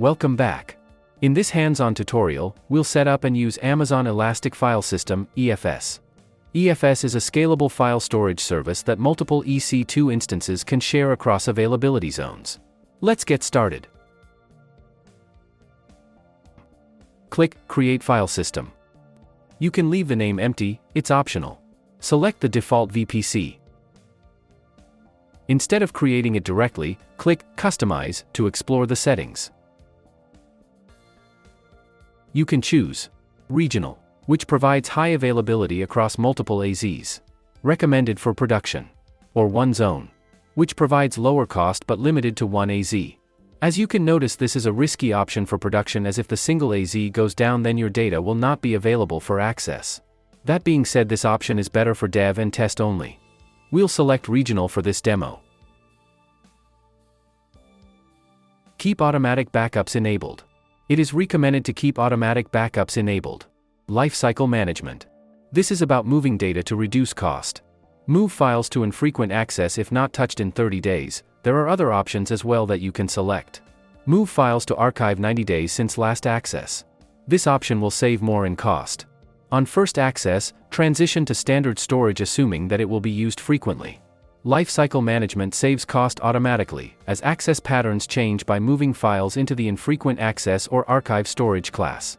Welcome back. In this hands-on tutorial, we'll set up and use Amazon Elastic File System, EFS. EFS is a scalable file storage service that multiple EC2 instances can share across availability zones. Let's get started. Click Create File System. You can leave the name empty, it's optional. Select the default VPC. Instead of creating it directly, click Customize to explore the settings. You can choose Regional, which provides high availability across multiple AZs, recommended for production, or One Zone, which provides lower cost but limited to one AZ. As you can notice, this is a risky option for production, as if the single AZ goes down, then your data will not be available for access. That being said, this option is better for dev and test only. We'll select Regional for this demo. Keep automatic backups enabled. It is recommended to keep automatic backups enabled. Lifecycle management. This is about moving data to reduce cost. Move files to infrequent access if not touched in 30 days. There are other options as well that you can select. Move files to archive 90 days since last access. This option will save more in cost. On first access, transition to standard storage assuming that it will be used frequently. Lifecycle management saves cost automatically, as access patterns change by moving files into the infrequent access or archive storage class.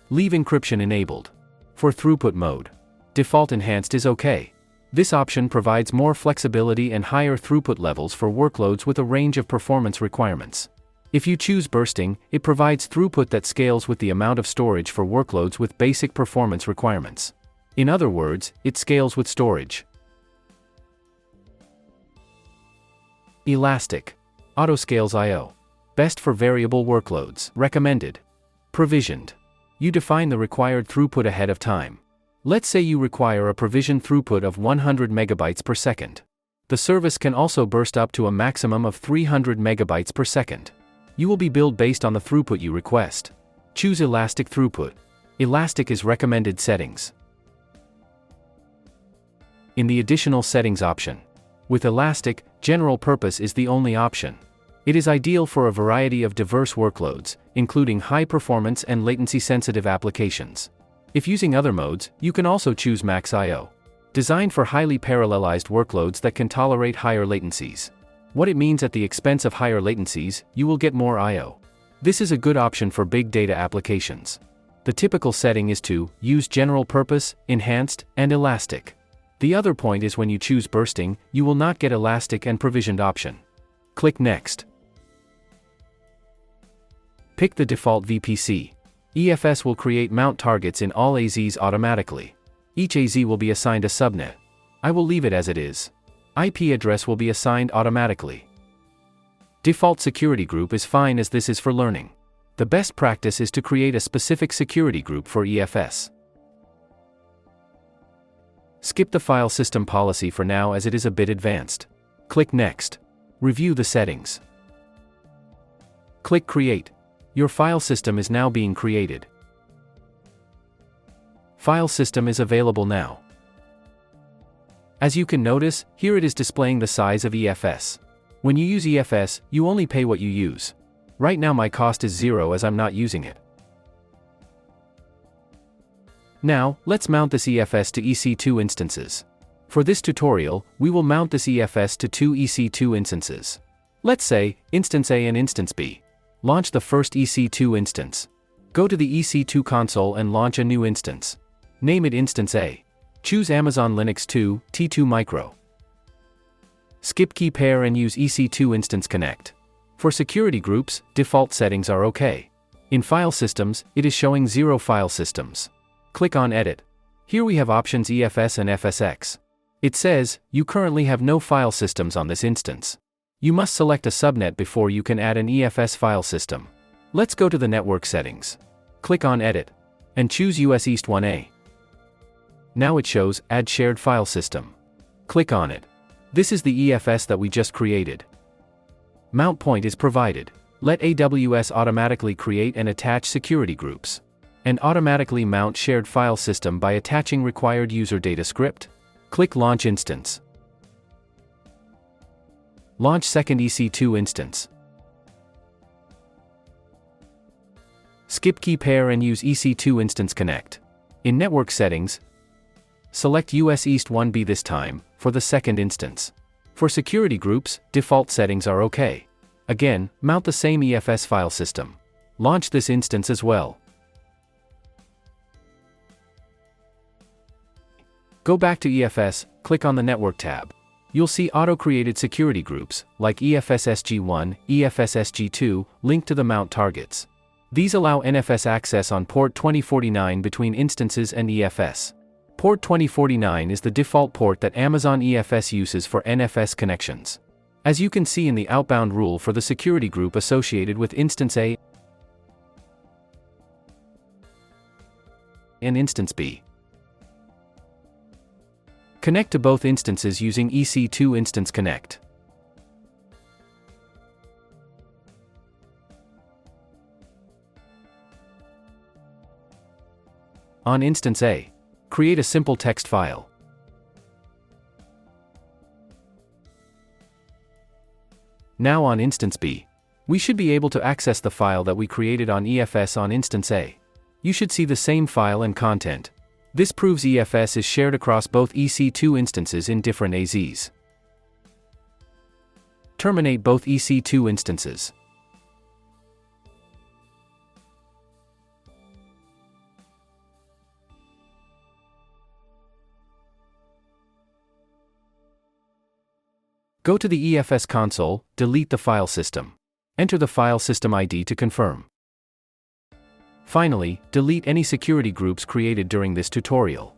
Leave encryption enabled. For throughput mode, default enhanced is OK. This option provides more flexibility and higher throughput levels for workloads with a range of performance requirements. If you choose bursting, it provides throughput that scales with the amount of storage for workloads with basic performance requirements. In other words, it scales with storage. Elastic. Autoscales I/O. Best for variable workloads. Recommended. Provisioned. You define the required throughput ahead of time. Let's say you require a provisioned throughput of 100 megabytes per second. The service can also burst up to a maximum of 300 megabytes per second. You will be billed based on the throughput you request. Choose Elastic Throughput. Elastic is recommended settings. In the additional settings option. With Elastic, general purpose is the only option. It is ideal for a variety of diverse workloads, including high performance and latency sensitive applications. If using other modes, you can also choose Max I/O. Designed for highly parallelized workloads that can tolerate higher latencies. What it means, at the expense of higher latencies, you will get more I/O. This is a good option for big data applications. The typical setting is to use general purpose, enhanced, and elastic. The other point is when you choose bursting, you will not get elastic and provisioned option. Click Next. Pick the default VPC. EFS will create mount targets in all AZs automatically. Each AZ will be assigned a subnet. I will leave it as it is. IP address will be assigned automatically. Default security group is fine, as this is for learning. The best practice is to create a specific security group for EFS. Skip the file system policy for now, as it is a bit advanced. Click Next. Review the settings. Click Create. Your file system is now being created. File system is available now. As you can notice, here it is displaying the size of EFS. When you use EFS, you only pay what you use. Right now my cost is 0 as I'm not using it. Now, let's mount this EFS to EC2 instances. For this tutorial, we will mount this EFS to two EC2 instances. Let's say, instance A and instance B. Launch the first EC2 instance. Go to the EC2 console and launch a new instance. Name it Instance A. Choose Amazon Linux 2, T2 Micro. Skip key pair and use EC2 Instance Connect. For security groups, default settings are OK. In file systems, it is showing 0 file systems. Click on Edit. Here we have options EFS and FSX. It says, you currently have no file systems on this instance. You must select a subnet before you can add an EFS file system. Let's go to the network settings. Click on Edit. And choose US East 1A. Now it shows Add Shared File System. Click on it. This is the EFS that we just created. Mount point is provided. Let AWS automatically create and attach security groups. And automatically mount shared file system by attaching required user data script. Click Launch Instance. Launch second EC2 instance. Skip key pair and use EC2 instance connect. In network settings, select US East 1B this time, for the second instance. For security groups, default settings are OK. Again, mount the same EFS file system. Launch this instance as well. Go back to EFS, click on the Network tab. You'll see auto-created security groups, like EFS SG1, EFS SG2, linked to the mount targets. These allow NFS access on port 2049 between instances and EFS. Port 2049 is the default port that Amazon EFS uses for NFS connections. As you can see in the outbound rule for the security group associated with instance A and instance B. Connect to both instances using EC2 Instance Connect. On instance A, create a simple text file. Now on instance B, we should be able to access the file that we created on EFS on instance A. You should see the same file and content. This proves EFS is shared across both EC2 instances in different AZs. Terminate both EC2 instances. Go to the EFS console, delete the file system. Enter the file system ID to confirm. Finally, delete any security groups created during this tutorial.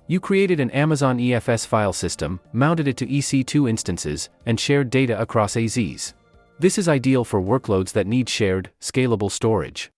You created an Amazon EFS file system, mounted it to EC2 instances, and shared data across AZs. This is ideal for workloads that need shared, scalable storage.